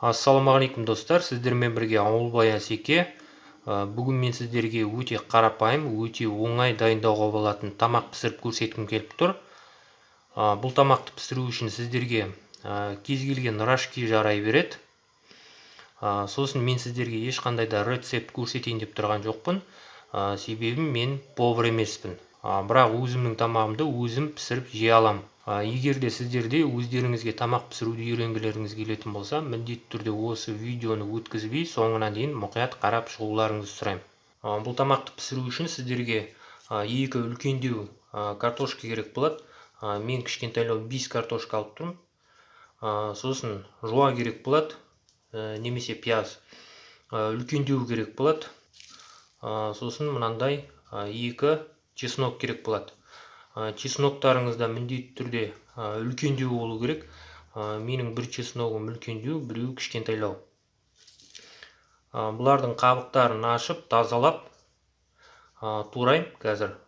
Ассалаумағалейкум достар, сіздермен бірге Ауылбай Асеке. Бүгін мен сіздерге өте қарапайым, өте оңай дайындауға болатын тамақ пісіріп көрсеткім келіп тұр. Бұл тамақты пісіру үшін сіздерге кез келген рашки жарай береді. Сосын мен сіздерге ешқандай да рецепт көрсетейін деп тұрған жоқпын. Себебі мен повар емеспін. Бірақ өзімнің тамағымды өзім пісіріп жей аламын. Егер де сіздерде өздеріңізге тамақ пісіруді үйренгілеріңіз келетін болса, міндетті түрде осы видеоны өткізбей соңына дейін мұқият қарап шығуларыңызды сұраймын. Бұл тамақты пісіру үшін сіздерге 2 үлкендеу картошка керек болады. Мен кішкентайлау 5 картошка алып тұрмын. Сосын жуа керек болады, немесе пияз. Үлкендеу керек болады. Сосын мынандай 2 чеснок керек болады. Чесноктарыңызда міндетті түрде үлкендеу болу керек. Менің бір чесногым үлкендеу, біреу кішкентайлау. Бұлардың қабықтарын ашып, тазалап турайым қазір.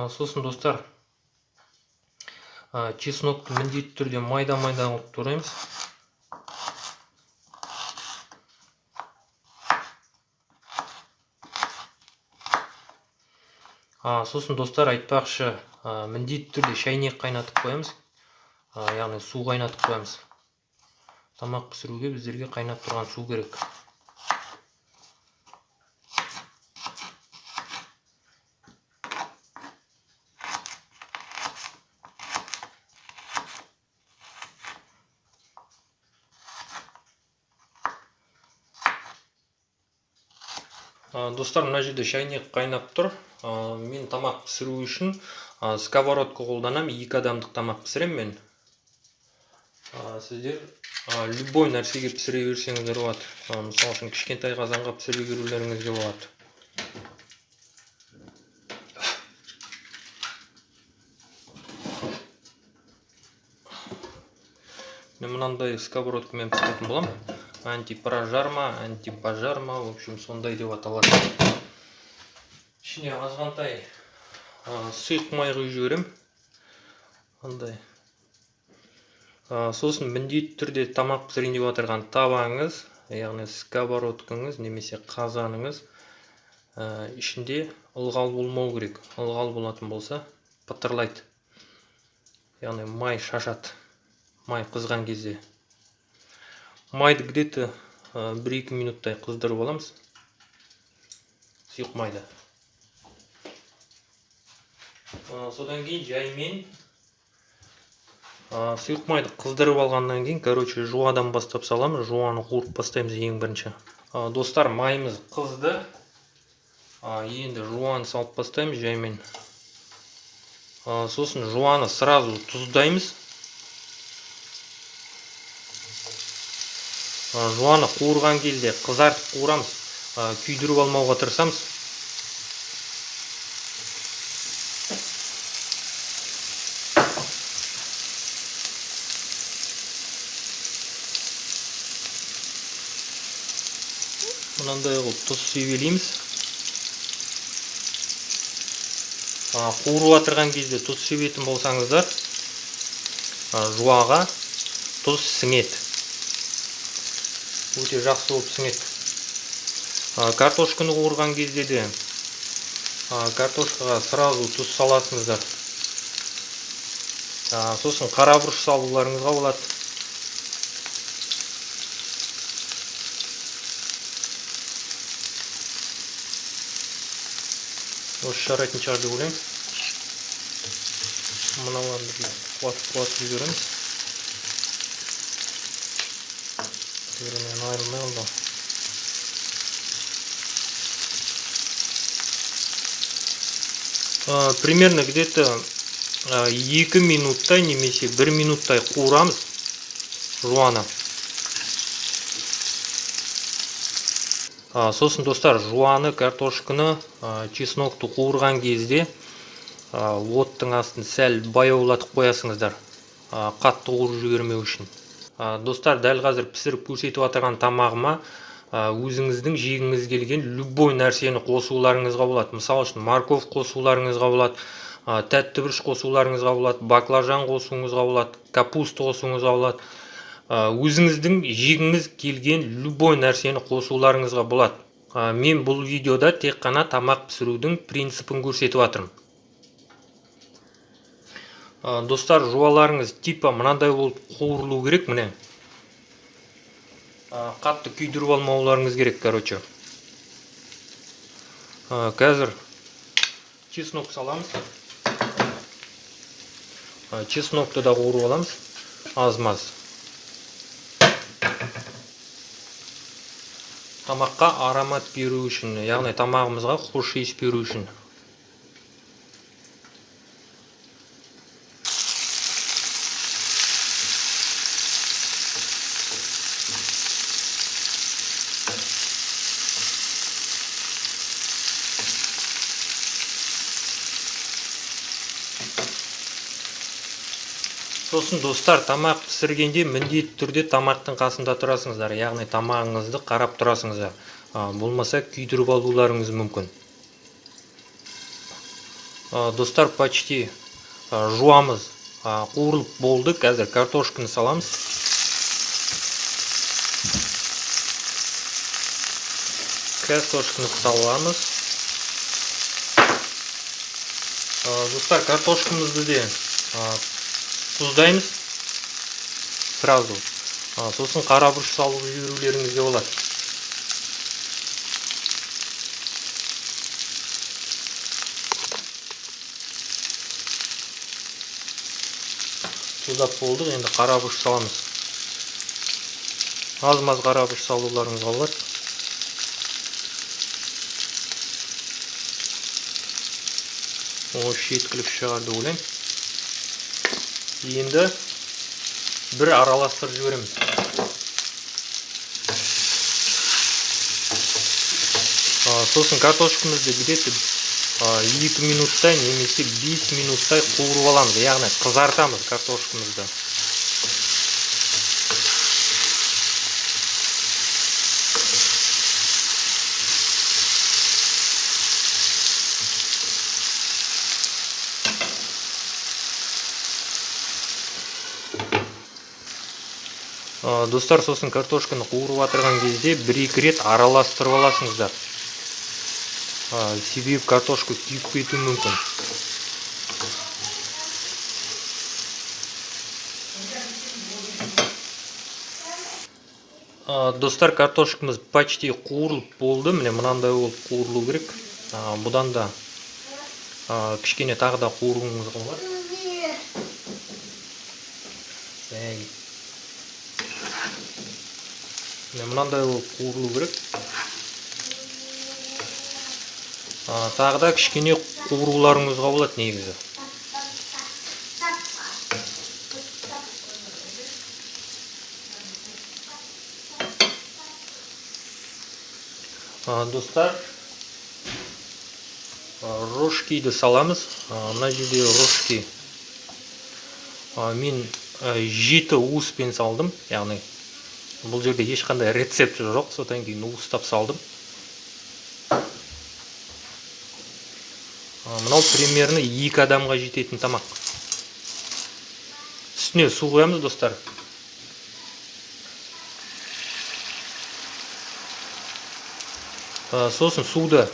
Сосын достар, чеснокты міндетті түрде майда-майда қылып тураймыз. Сосын достар, айтпақшы, міндетті түрде шайнек қайнатып қоямыз. Яғни су қайнатып қоямыз. Тамақ пісіруге біздерге қайнап тұрған су керек. Достар, мына жерде шайнек қайнап тұр. Мен тамақ пісіру үшін сковородка қолданам. 2 адамдық тамақ пісірем мен. Сіздер любой нәрсеге пісіре берсеңіздер болады. Мысалы үшін кішкентай қазанға пісіре берулеріңізге болады. Мен мынандай сковородкамен пісіретін боламын. Антипрожарма, антипожарма, в общем, сондай деп аталады. Ішіне азғантай сұйық май құйып жіберем. Андай. Сосын міндетті түрде тамақ пісірейін деп отырған табаңыз, яғни сковородкаңыз немесе қазаныңыз ішінде ылғал болмау керек. Ылғал болатын болса, пытырлайды. Яғни май шашады. Май қызған кезде. Майды где-то 1-2 минуттай қыздырып аламыз. Сұйық майды. Содан кейін жаймен сұйық майды қыздырып алғаннан кейін, жуадан бастап саламыз. Жуаны қуырып бастаймыз ең бірінші. Достар, майымыз қызды. Енді жуаны салып бастаймыз жаймен. Сосын жуаны сразу тұздаймыз. Жуаны қуырған кезде қызартып қуырамыз, күйдіріп алмауға тырысамыз. Мынандай қылып тұз себелейміз. Қуырып отырған кезде тұз себетін болсаңыздар, жуаға тұз сіңеді. Өте жақсы болып сіңеді. Картошканы қуырған кезде де картошкаға сразу тұз саласыңыздар. Сосын қара бұрыш салуларыңызға болады. Осы жарайтын шығар деп ойлаймын. Мыналарды қуатып жібереміз. Жерінен айырылмай қалды. Примерно где-то 2 минуттай немесе 1 минуттай қуырамыз жуаны. Сосын достар, жуаны, картошканы, чеснокты қуырған кезде оттың астын сәл баяулатып қоясыңыздар, қатты қуырып жібермеу үшін. Достар, дәл қазір пісіріп көрсетіп отырған тамағыма өзіңіздің жегіңіз келген любой нәрсені қосуларыңызға болады. Мысалы үшін морков қосуларыңызға болады, тәтті бұрыш қосуларыңызға болады, баклажан қосуыңызға болады, капуста қосуыңызға болады. Өзіңіздің жегіңіз келген любой нәрсені қосуларыңызға болады. Мен бұл видеода тек қана тамақ пісірудің принципін көрсетіп жатырмын. Достар, жуаларыңыз типа мынандай болып қуырылу керек, міне. Қатты күйдіріп алмауларыңыз керек, короче. Қазір чеснок саламыз. Чеснокты да қуырып аламыз, аз-маз. Тамаққа аромат беру үшін, яғни тамағымызға хош иіс беру үшін. Сосын достар, тамақ пісіргенде міндетті түрде тамақтың қасында тұрасыңыздар, яғни тамағыңызды қарап тұрасыңыздар. Болмаса күйдіріп алуларыңыз мүмкін. Достар, почти жуамыз қуырылып болды. Қазір картошканы саламыз. Картошканы саламыз. Достар, картошкамызды де тұздаймыз сразу. Сосын қара бұрыш салып жіберулеріңізге болады. Тұздап болдық, енді қара бұрыш саламыз. Аз-маз қара бұрыш салуларыңызға болады. Жеткілік шығарды ойлаймын. Енді бір араластырып жібереміз. Сосын картошкамызды где-то 2 минуттай немесе 5 минуттай қуырып аламыз, яғни қызартамыз картошкамызды. Достар, сосын картошканы қуырып атырған кезде 1-2 рет араластырып аласыңыздар. Себебі картошка күйіп кетуі мүмкін. Достар, картошкамыз почти қуырылып болды. Міне мынандай болып қуырылу керек. Бұдан да кішкене тағы да қуыруыңызға болады. Мынандай болып қуырылу керек. Тағы да кішкене қуыруларыңызға болады негізі. Достар, рожкиді саламыз. Мына жерде рожки мен 7 уыспен салдым, яғни бұл жерде ешқандай рецепт жоқ, содан кейін уыстап салдым. Мынау примерно 2 адамға жететін тамақ. Үстіне су қоямыз, достар. Сосын суды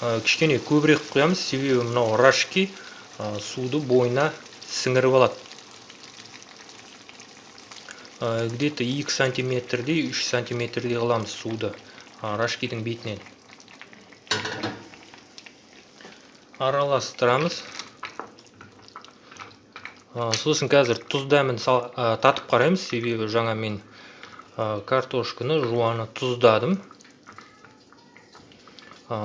кішкене көбірек қоямыз, себебі мынау рожки суды бойына сіңіріп алады. Где-то 2 сантиметрдей, 3 сантиметрдей қыламыз суды рожкидің бетінен. Араластырамыз. Сосын қазір тұз дәмін татып қараймыз, себебі жаңа мен картошканы жуаны тұздадым.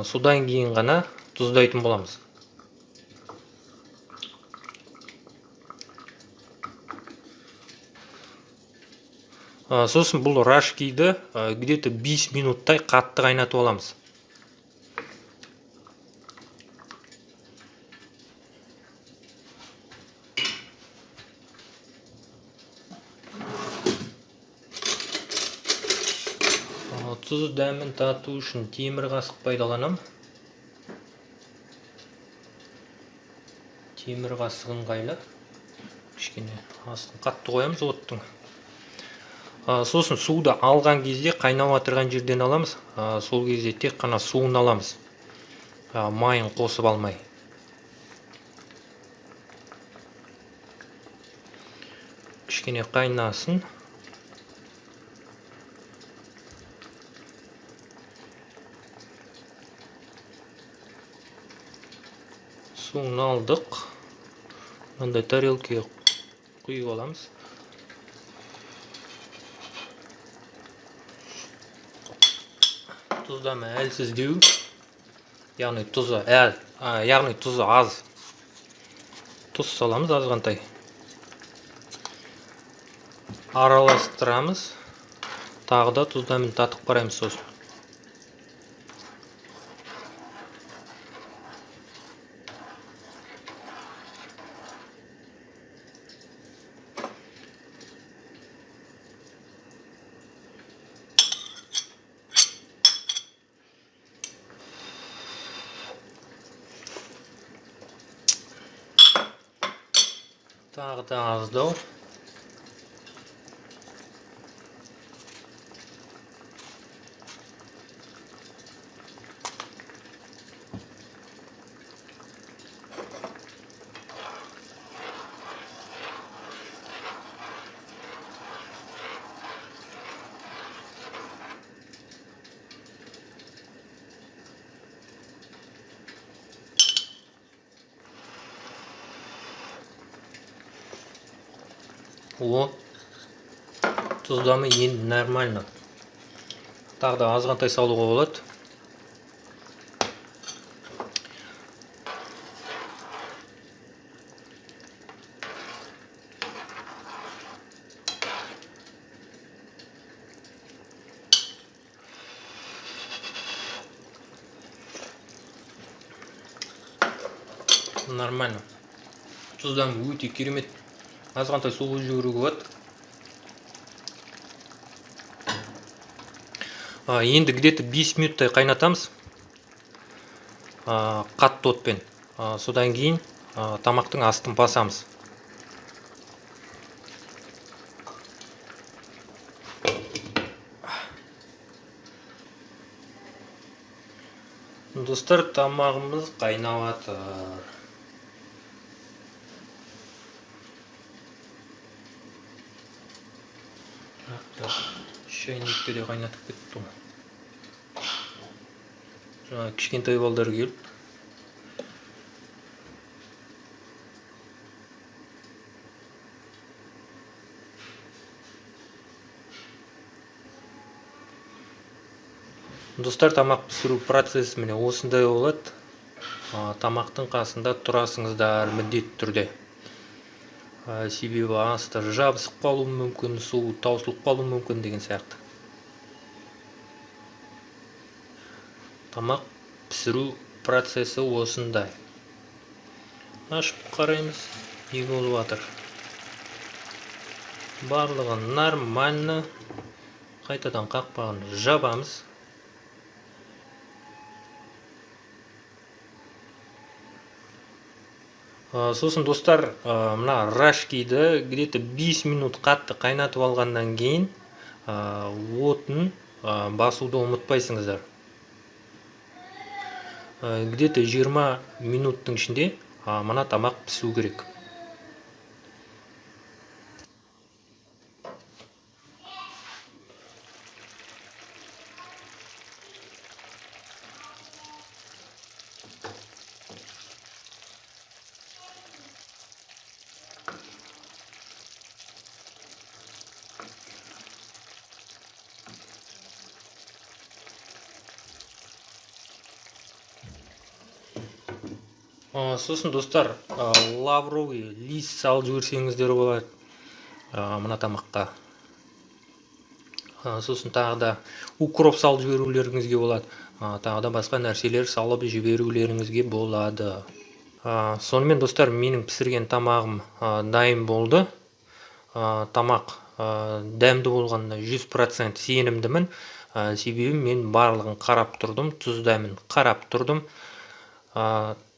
Содан кейін ғана тұздайтын боламыз. Сосын бұл рашкиді где-то 5 минуттай қатты қайнатып аламыз. Тұз дәмін тату үшін темір қасық пайдаланам. Темір қасық ыңғайлы. Кішкене астын қатты қоямыз оттың. Сосын суды алған кезде қайнап отырған жерден аламыз. Сол кезде тек қана суын аламыз. Майын қосып алмай. Кішкене қайнасын. Суын алдық. Мындай тарелкаға құйып аламыз. Тұздамы әлсіздеу. Яғни тұзы аз. Тұз саламыз азғантай. Араластырамыз. Тағы да тұздамын татып қараймыз сосын. Тағы да аздау. О, тұздамы енді нормально. Тағы да азғантай салуға болады. Нормально. Тұздамы өте керемет. Азғантай суға жүгіруге болады. Енді где-то 5 минуттай қайнатамыз. Қатты отпен. Содан кейін тамақтың астын басамыз. Достар, тамағымыз қайнап жатыр. Шайникте де қайнатып кетті. Жаңа кішкентай балдар келіп. Достар, тамақ пісіру процесі міне осындай болады. Тамақтың қасында тұрасыңыздар міндетті түрде. Себебі асты жабысып қалуы мүмкін, су таусылып қалуы мүмкін деген сияқты. Тамақ пісіру процесі осындай. Ашып қараймыз, не болып жатыр. Барлығы нормально. Қайтадан қақпағын жабамыз. Сосын достар, мына рашкиді где-то 5 минут қатты қайнатып алғаннан кейін отын басуды ұмытпайсыңыздар. Где-то 20 минуттың ішінде мына тамақ пісу керек. Сосын достар, лавровый лист салып жіберсеңіздер болады мына тамаққа. Сосын тағы да укроп салып жіберулеріңізге болады. Тағы да басқа нәрселер салып жіберулеріңізге болады. Сонымен достар, менің пісірген тамағым дайын болды. Тамақ дәмді болғанына 100% сенімдімін. Себебі мен барлығын қарап тұрдым, тұз дәмін қарап тұрдым.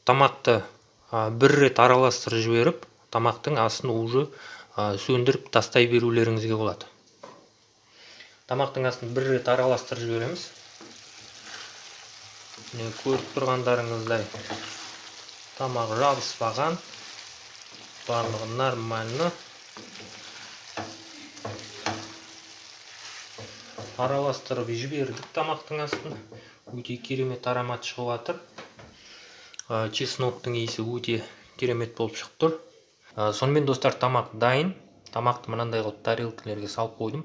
Тамақты бір рет араластырып жіберіп, тамақтың астын уже сөндіріп тастай берулеріңізге болады. Тамақтың астын бір рет араластырып жібереміз. Көріп тұрғандарыңыздай тамақ жабыспаған, барлығы нормально. Араластырып жібердік тамақтың астын. Өте керемет аромат шығып жатыр. Чесноктың иісі өте керемет болып шығып тұр. Сонымен достар, тамақ дайын. Тамақты мынандай қылып тарелкалерге салып қойдым.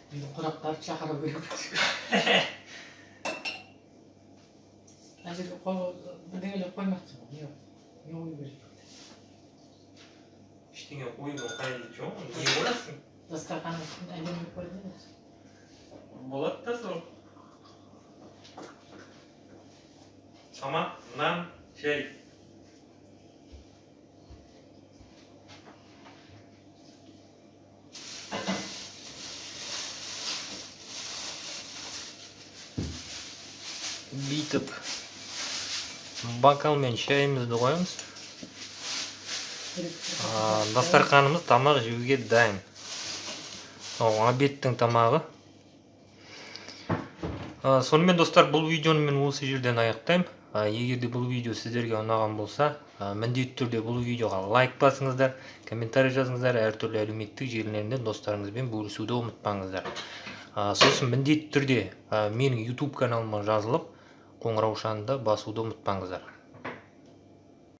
Қонақтарды шақыру керек. Әзірге бірдеңелер қоймақсың. Не ой керек. Ештеңе қойуға қажеті жоқ. Не ойлайсың? Дастарханның үстінде әдемі қойды. Болады да сол. Тамақ, нан, шай. Бүйтіп бокалмен шайымызды қоямыз. Дастарханымыз тамақ жеуге дайын. Обедтің тамағы. Сонымен достар, бұл видеоны мен осы жерден аяқтаймын. Егер де бұл видео сіздерге ұнаған болса, міндетті түрде бұл видеоға лайк басыңыздар, комментарий жазыңыздар, әртүрлі әлеуметтік желілерінде достарыңызбен бөлісуді ұмытпаңыздар. Сосын міндетті түрде менің YouTube каналыма жазылып, қоңыраушаны да басуды ұмытпаңыздар.